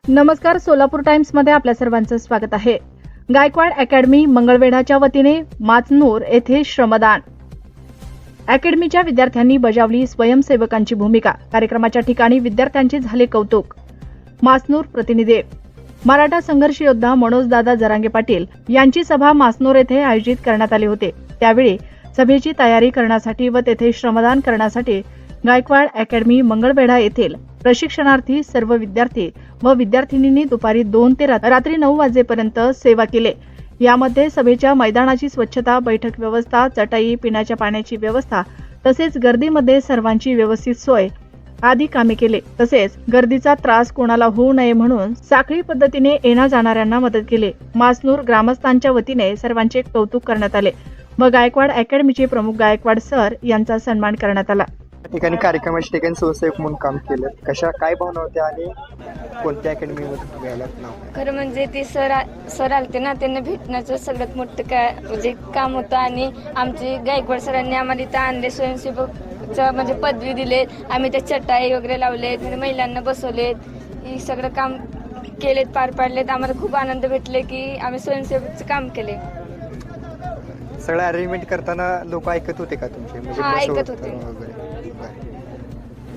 नमस्कार, सोलापूर टाइम्समध्ये आपल्या सर्वांचं स्वागत आहे. गायकवाड अकॅडमी मंगळवेढाच्या वतीने माचनूर येथे श्रमदान. अकॅडमीच्या विद्यार्थ्यांनी बजावली स्वयंसेवकांची भूमिका. कार्यक्रमाच्या ठिकाणी विद्यार्थ्यांचे झाले कौतुक. माचनूर प्रतिनिधी. मराठा संघर्ष योद्धा मनोजदादा जरांगे पाटील यांची सभा माचनूर येथे आयोजित करण्यात आली होते. त्यावेळी सभेची तयारी करण्यासाठी व तेथे श्रमदान करण्यासाठी गायकवाड अकॅडमी मंगळवेढा येथील प्रशिक्षणार्थी सर्व विद्यार्थी व विद्यार्थिनींनी दुपारी 2 ते रात्री 9 वाजेपर्यंत सेवा केली. यामध्ये सभेच्या मैदानाची स्वच्छता, बैठक व्यवस्था, चटाई, पिण्याच्या पाण्याची व्यवस्था तसेच गर्दीमध्ये सर्वांची व्यवस्थित सोय आदी कामे केले. तसेच गर्दीचा त्रास कोणाला होऊ नये म्हणून साखळी पद्धतीने येण्या जाणाऱ्यांना मदत केली. माचनूर ग्रामस्थांच्या वतीने सर्वांचे कौतुक करण्यात आले व गायकवाड अकॅडमीचे प्रमुख गायकवाड सर यांचा सन्मान करण्यात आला. ठिकाणी कार्यक्रमाच्या ठिकाणी स्वयंसेवक म्हणून काम केलं. काय भावना होत्या आणि कोणत्या अकॅडमीमध्ये घ्यायला नाव? खरं म्हणजे ते सर आलते ना, त्यांना भेटण्याचं सगळ्यात मोठं म्हणजे काम होतं. आणि आमचे गायकवाड सरांनी आम्हाला इथं आणले, स्वयंसेवकचं म्हणजे पदवी दिले. आम्ही त्या चटाई वगैरे लावलेत, म्हणजे महिलांना बसवलेत, हे सगळं काम केलेत, पार पाडलेत. आम्हाला खूप आनंद भेटले की आम्ही स्वयंसेवकचं काम केले. सगळं अरेंजमेंट करताना लोक ऐकत होते का तुमचे? म्हणजे हा, बसवत ऐकत होते. वगैरे.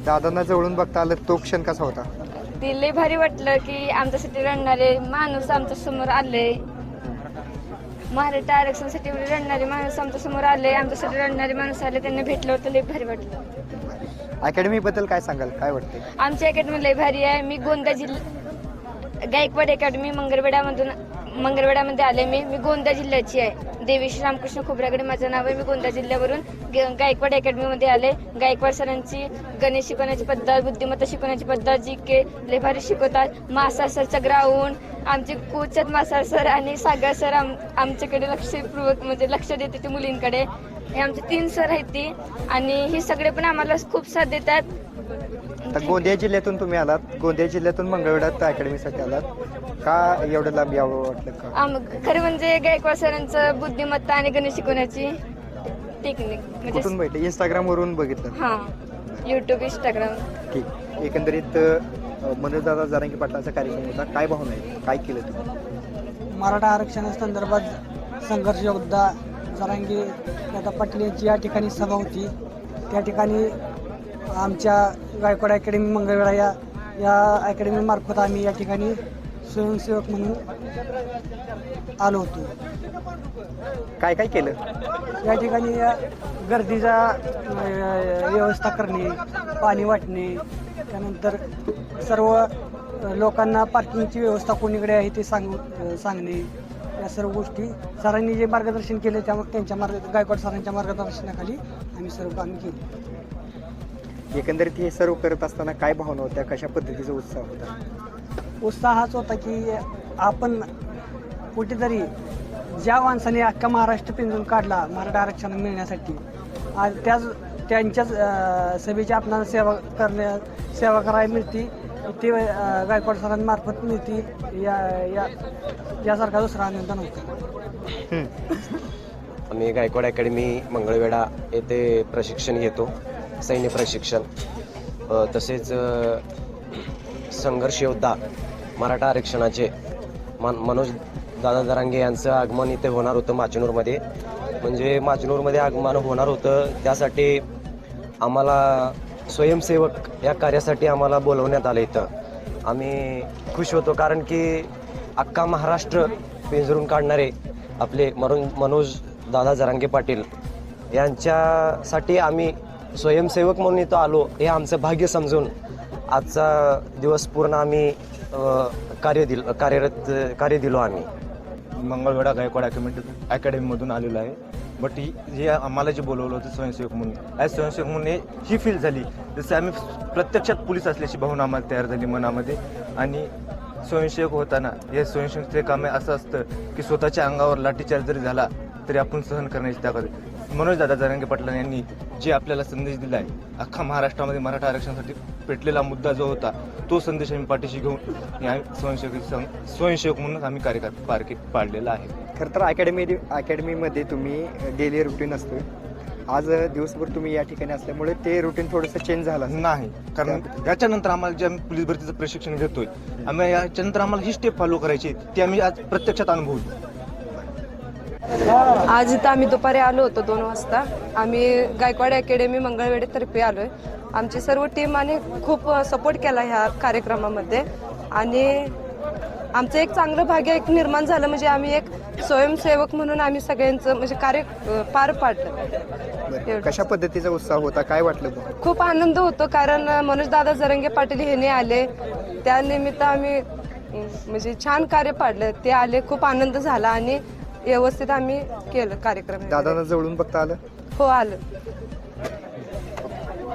दादांना जवळून बघता आलं, तो क्षण कसा होता? ते लय भारी वाटलं की आमच्यासाठी रडणारे माणूस आमच्या समोर आले. मराठा आरक्षणासाठी रडणारे माणूस आमच्या समोर आले, आमच्यासाठी रडणारे माणूस आले, त्यांना भेटलं होतं, लय भारी वाटलं. अकॅडमी बद्दल काय सांगाल? काय वाटते? आमची अकॅडमी लय भारी आहे. मी गोंदिया गायकवाड अकॅडमी मंगळवेढामध्ये आले. मी गोंदिया जिल्ह्याची आहे. देवी रामकृष्ण खोबरागडे माझं नाव आहे. मी गोंदिया जिल्ह्यावरून गायकवाड अकॅडमीमध्ये आले. गायकवाड सरांची गणित शिकवण्याची पद्धत, बुद्धिमत्ता शिकवण्याची पद्धत, जी के लय भारी शिकवतात. मासाळ सरचं ग्राउंड, आमचे कोच आहेत मासाळ सर आणि सागर सर आमच्याकडे लक्षपूर्वक म्हणजे लक्ष देते ते मुलींकडे. हे आमचे 3 सर आहेत ती, आणि हे सगळे पण आम्हाला खूप साथ देतात. गोंदिया जिल्ह्यातून तुम्ही आलात, गोंदिया जिल्ह्यातून मंगळवेढ्यात अकॅडमीसाठी आलात. का एवढं लांब यावं वाटलं का? खरं म्हणजे गायकवाड सरांचं बुद्धिमत्ता आणि गणित शिकवण्याची टेक्निक म्हणजे कुठून भेटले? इंस्टाग्राम वरून बघितलं. हा, युट्यूब, इंस्टाग्राम. ठीक. एकंदरीत मनोजदादा जरांगे पाटलांचा कार्यक्रम होता. काय भावना आहे? काय केलं तुम्ही? मराठा आरक्षणासंदर्भात संघर्ष योद्धा जरांगे दादा पाटील यांची या ठिकाणी सभा होती. त्या ठिकाणी आमच्या गायकवाड अकॅडमी मंगळवेढा या अकॅडमीमार्फत आम्ही या ठिकाणी स्वयंसेवक म्हणून आलो होतो. काय केलं? या ठिकाणी गर्दीचा व्यवस्था करणे, पाणी वाटणे, त्यानंतर सर्व लोकांना पार्किंगची व्यवस्था कोणीकडे आहे ते सांगणे, या सर्व गोष्टी सरांनी जे मार्गदर्शन केले त्यामुळे गायकवाड सरांच्या मार्गदर्शनाखाली आम्ही सर्व कामे केली. एकंदरीत हे सर्व करत असताना काय भावना होत्या? कशा पद्धतीचा उत्साह होता? उत्साह हाच होता की आपण कुठेतरी ज्या माणसाने अख्खा महाराष्ट्र पिंजून काढला मराठा आरक्षण मिळण्यासाठी, आज त्यांच्याच सभेची आपल्याला सेवा करायला मिळते, ते गायकवाड सरांमार्फत मिळते. यासारखा दुसरा आनंद नव्हता. आम्ही गायकवाड अकॅडमी मंगळवेढा येथे प्रशिक्षण घेतो, सैन्य प्रशिक्षण. तसेच संघर्ष योद्धा मराठा आरक्षणाचे मनोज दादा जरांगे यांचं आगमन इथे होणार होतं माचनूरमध्ये. म्हणजे माचनूरमध्ये आगमन होणार होतं, त्यासाठी आम्हाला स्वयंसेवक या कार्यासाठी आम्हाला बोलवण्यात आलं. इथं आम्ही खुश होतो, कारण की अख्खा महाराष्ट्र पिंजरून काढणारे आपले मनोज दादा जरांगे पाटील यांच्यासाठी आम्ही स्वयंसेवक म्हणून इथं आलो, हे आमचं भाग्य समजून आजचा दिवस पूर्ण आम्ही कार्य दिलो. आम्ही मंगळवेढा गायकवाड अकॅडमीमधून आलेलो आहे. बट हे आम्हाला जे बोलवलं होतं स्वयंसेवक म्हणून, ॲज स्वयंसेवक म्हणून ही फील झाली जसं आम्ही प्रत्यक्षात पोलीस असल्याची भावना आम्हाला तयार झाली मनामध्ये. आणि स्वयंसेवक होताना हे स्वयंसेवकचे काम असं असतं की स्वतःच्या अंगावर लाठीचार्ज जरी झाला तरी आपण सहन करण्याची ताकद. मनोजदादा जरांगे पाटील यांनी जे आपल्याला संदेश दिला आहे, अख्खा महाराष्ट्रामध्ये मराठा आरक्षणासाठी पेटलेला मुद्दा जो होता, तो संदेश आम्ही पाठीशी घेऊन स्वयंसेवक म्हणून आम्ही कार्य पाडलेला आहे. खरं तर अकॅडमीमध्ये तुम्ही डेली रुटीन असतो, आज दिवसभर तुम्ही या ठिकाणी असल्यामुळे ते रुटीन थोडंसं चेंज झालं असेल. नाही, कारण याच्यानंतर आम्हाला जे आम्ही पोलीस भरतीचं प्रशिक्षण घेतोय, आम्ही याच्यानंतर आम्हाला ही स्टेप फॉलो करायची ती आम्ही आज प्रत्यक्षात अनुभवली. आज इथं आम्ही दुपारी आलो होतो 2 वाजता. आम्ही गायकवाड अकॅडमी मंगळवेढेतर्फे आलोय. आमची सर्व टीमाने खूप सपोर्ट केला ह्या कार्यक्रमामध्ये आणि आमचं एक चांगलं भाग्य एक निर्माण झालं, म्हणजे आम्ही एक स्वयंसेवक म्हणून आम्ही सगळ्यांचं म्हणजे कार्य पार पाडलं. बरं. कशा पद्धतीचा उत्साह होता, काय वाटलं तुम्हाला? खूप आनंद होतो, कारण मनोजदादा जरंगे पाटील हे आले त्यानिमित्त आम्ही म्हणजे छान कार्य पाडलं. ते आले, खूप आनंद झाला आणि व्यवस्थित आम्ही केलं कार्यक्रम. दादांना जवळून बघता आलं? हो, आलं.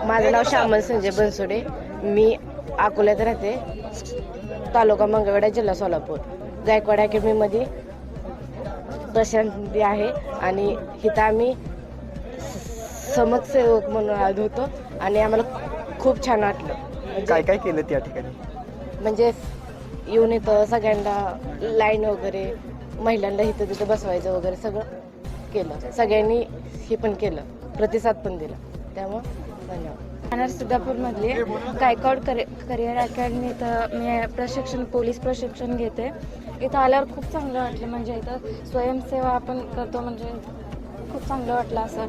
माझं नाव श्यामल संजय बनसोडे. मी अकोल्यात राहते, तालुका मंगळवेढा, जिल्हा सोलापूर. गायकवाड अकॅडमीमध्ये प्रशांती आहे आणि इथं आम्ही समाजसेवक म्हणून आलो होतो आणि आम्हाला खूप छान वाटलं. काय काय केलं त्या ठिकाणी? म्हणजे येऊन इथं सगळ्यांना लाईन वगैरे, महिलांना इथं तिथं बसवायचं वगैरे सगळं केलं. सगळ्यांनी हे पण केलं, प्रतिसाद पण दिला. त्यामुळं धन्यवाद. राहणार सिद्धापूरमधली गायकवाड करिअर अकॅडमी. इथं मी प्रशिक्षण, पोलीस प्रशिक्षण घेते. इथं आल्यावर खूप चांगलं वाटलं, म्हणजे इथं स्वयंसेवा आपण करतो, म्हणजे खूप चांगलं वाटलं. असं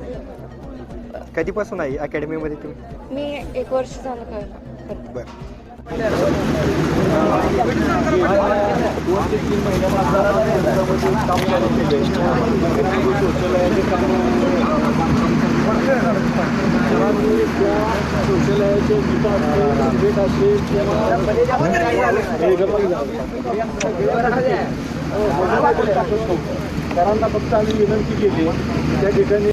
कधीपासून आहे अकॅडमीमध्ये तुम्ही? मी 1 वर्ष झालं करते. बरं. फक्त आम्ही विनंती केली त्या ठिकाणी